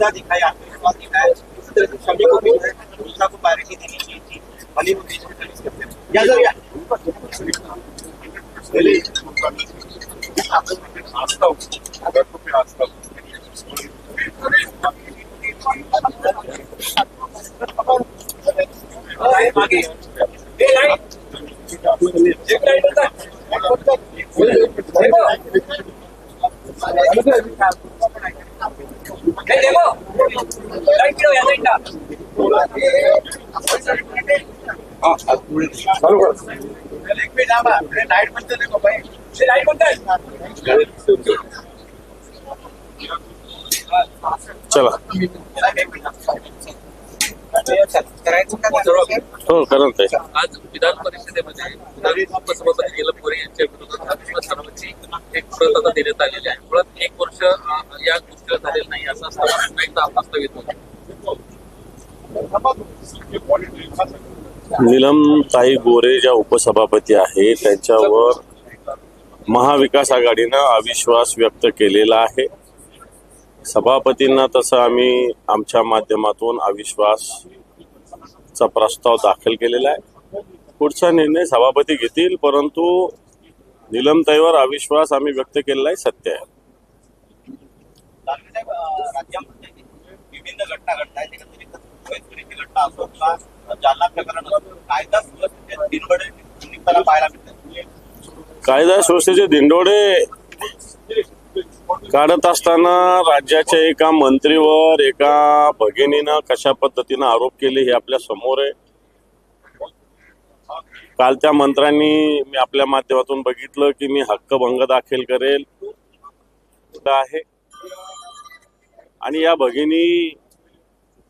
मुद्दा दिखाया, आत्मविश्वास दिखाया, इसी तरह से सभी को भी दूसरा को पार्टी देनी चाहिए थी, भले वो देश में सर्विस करते हैं। या सर या आस्था आस्था आगे चला हो करत आहे. आज विधान परिषदेमध्ये उपसभापती नीलम गोरे यांच्या विरोधात अविश्वास ठरावाची एक प्रत आता देण्यात आलेली आहे. मुळात 1 वर्ष या गोष्टीला झालेलं नाही असं असताना एकदा वास्तविक होतं. नीलमताई गोरे ज्या उपसभापती आहे त्यांच्यावर महाविकास आघाडीनं अविश्वास व्यक्त केलेला आहे. सभापतींना तसं आम्ही आमच्या माध्यमातून अविश्वासचा प्रस्ताव दाखल केलेला आहे. पुढचा निर्णय सभापती घेतील, परंतु नीलमताईवर अविश्वास आम्ही व्यक्त केलेला आहे सत्य आहे. राज्यामध्ये विभिन्न घटना घडतायत. एकत्रित घटना असो किंवा जालना प्रकरण असो, कायदा सुव्यवस्थेचे दिनवडे निमित्ताला पाहायला मिळतात. कायदा सुव्यवस्थेचे दिंडोडे काढत असताना राज्याच्या एका मंत्रीवर एका भगिनीनं कशा पद्धतीनं आरोप केले हे आपल्या समोर आहे. काल त्या मंत्र्यांनी मी आपल्या माध्यमातून बघितलं की मी हक्कभंग दाखल करेल आहे आणि या भगिनी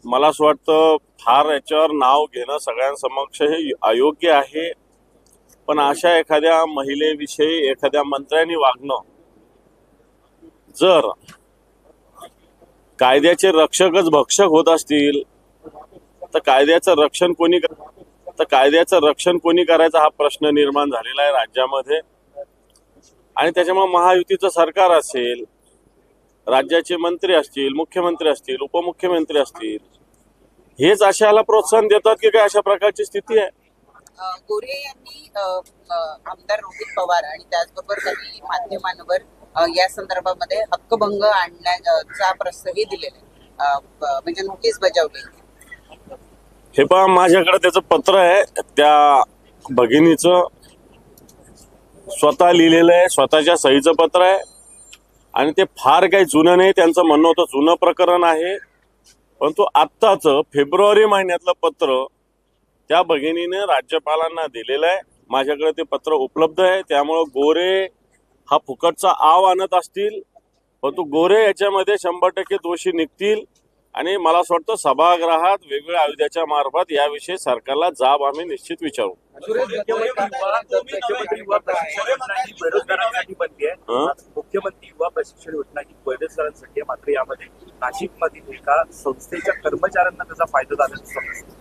मला असं वाटतं फार याच्यावर नाव घेणं सगळ्यांसमक्ष हे अयोग्य आहे. पण अशा एखाद्या महिलेविषयी एखाद्या मंत्र्यांनी वागणं, जर कायद्याचे रक्षकच भक्षक होत असतील तर कायद्याचं रक्षण कोणी करायचं हा प्रश्न निर्माण झालेला आहे राज्यामध्ये. आणि त्याच्यामुळे महायुतीचं सरकार असेल, राज्याचे मंत्री असतील, मुख्यमंत्री असतील, उपमुख्यमंत्री असतील, हेच अशाला प्रोत्साहन देतात की काय अशा प्रकारची स्थिती आहे. गोरे यांनी आमदार रोहित पवार आणि त्याचबरोबर काही माध्यमांवर या संदर्भामध्ये हक्कभंग आणण्याचा प्रस्तावही दिलेला आहे, म्हणजे नोटीस बजावली. हे पहा, माझ्याकडे त्याचं पत्र आहे, त्या भगिनीचं स्वतः लिहिलेलं आहे, स्वतःच्या सहीचं पत्र आहे आणि ते फार काही जुनं नाही. त्यांचं म्हणणं होतं जुनं प्रकरण आहे, परंतु आत्ताचं फेब्रुवारी महिन्यातलं पत्र त्या भगिनीने राज्यपालांना दिलेलं आहे. माझ्याकडे ते पत्र उपलब्ध आहे. त्यामुळं गोरे हा फुकटचा आव आणत असतील, परंतु गोरे याच्यामध्ये 100% दोषी निघतील आणि मला असं वाटतं सभागृहात वेगवेगळ्या आयुधाच्या मार्फत याविषयी सरकारला जाब आम्ही निश्चित विचारू. मुख्यमंत्री युवा प्रशिक्षण योजना ही बेरोजगारांसाठी आहे. मात्र यामध्ये नाशिकमधील एका संस्थेच्या कर्मचाऱ्यांना त्याचा फायदा झाल्याचं समजतं.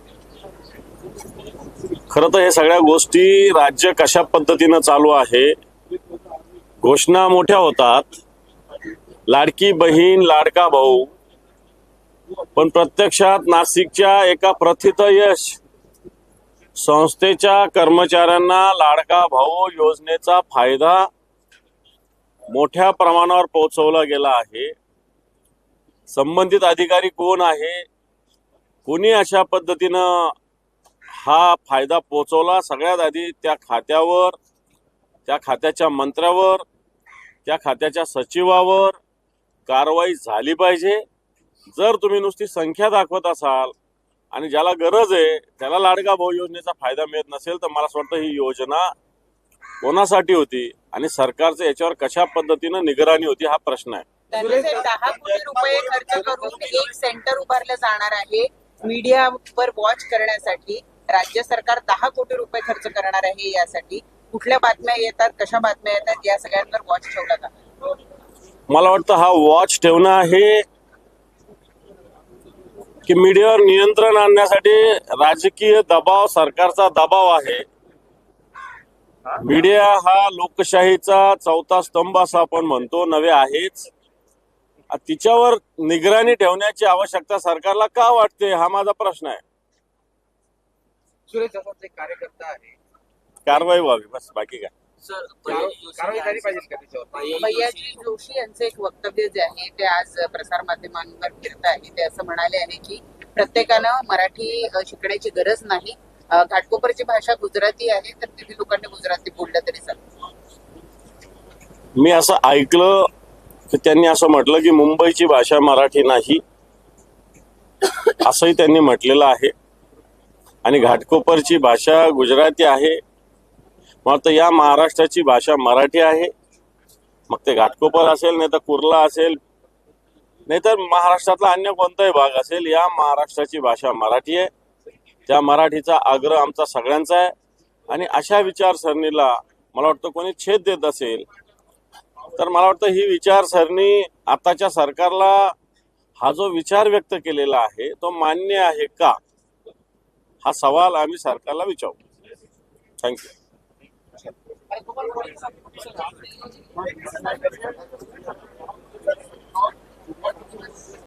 खरं तर हे सगळ्या गोष्टी राज्य कशा पद्धतीनं चालू आहे, घोषणा मोठ्या होतात, लाडकी बहीण लाडका भाऊ, पण प्रत्यक्षात नाशिकच्या एका प्रथित यश संस्थेच्या कर्मचाऱ्यांना लाडका भाऊ योजनेचा फायदा मोठ्या प्रमाणावर पोहोचवला गेला आहे. संबंधित अधिकारी कोण आहे, कोणी अशा पद्धतीनं हा फायदा पोहोचवला, सगळ्यात आधी त्या खात्यावर, त्या खात्याच्या मंत्र्यावर, त्या खात्याच्या सचिवावर कारवाई झाली पाहिजे. जर तुम्ही नुसती संख्या दाखवत असाल आणि ज्याला गरज आहे त्याला लाडका भाऊ योजनेचा फायदा मिळत नसेल तर मला असं वाटतं ही योजना कोणासाठी होती आणि सरकारचं याच्यावर कशा पद्धतीनं निगराणी होती हा प्रश्न आहे. 10 कोटी रुपये खर्च करून एक सेंटर उभारलं जाणार आहे. मीडियावर वॉच करण्यासाठी राज्य सरकार 10 कोटी रुपये खर्च करणार आहे. यासाठी कुठल्या बातम्या येतात, कशा बातम्या येतात, या सगळ्यांवर वॉच ठेवला जाणार. मला वाटतं हा वॉच ठेवणं आहे की मीडियावर नियंत्रण आणण्यासाठी राजकीय दबाव, सरकारचा दबाव आहे. मीडिया हा लोकशाहीचा चौथा स्तंभ असं आपण म्हणतो, नव्हे आहेच. तिच्यावर निगराणी ठेवण्याची आवश्यकता सरकारला का वाटते हा माझा प्रश्न आहे. सुरेश जाधव एक कार्यकर्ता आहे, कारवाई व्हावी बस, बाकी काय. सर कारवाई झाली पाहिजे का त्याच्यावर? भैयाजी जोशी यांचं एक वक्तव्य जे आहे ते आज प्रसार माध्यमांवर फिरत आहे. ते असं म्हणाले आहे की प्रत्येकानं मराठी शिकण्याची गरज नाही, घाटकोपरची भाषा गुजराती आहे, तर तिथे लोकांनी गुजराती बोललं तरी चालेल. मी असं ऐकलं की त्यांनी असं म्हटलं की मुंबईची भाषा मराठी नाही असंही त्यांनी म्हटलेलं आहे आणि घाटकोपरची भाषा गुजराती आहे. मग तर या महाराष्ट्राची भाषा मराठी आहे, मग ते घाटकोपर असेल नाही तर कुर्ला असेल नाही तर महाराष्ट्रातला अन्य कोणताही भाग असेल, या महाराष्ट्राची भाषा मराठी आहे. त्या मराठीचा आग्रह आमचा सगळ्यांचा आहे आणि अशा विचारसरणीला मला वाटतं कोणी छेद देत असेल तर मला वाटतं ही विचारसरणी आताच्या सरकारला हा जो विचार व्यक्त केलेला आहे तो मान्य आहे का, हा सवाल आम्ही सरकारला विचारू. थँक्यू.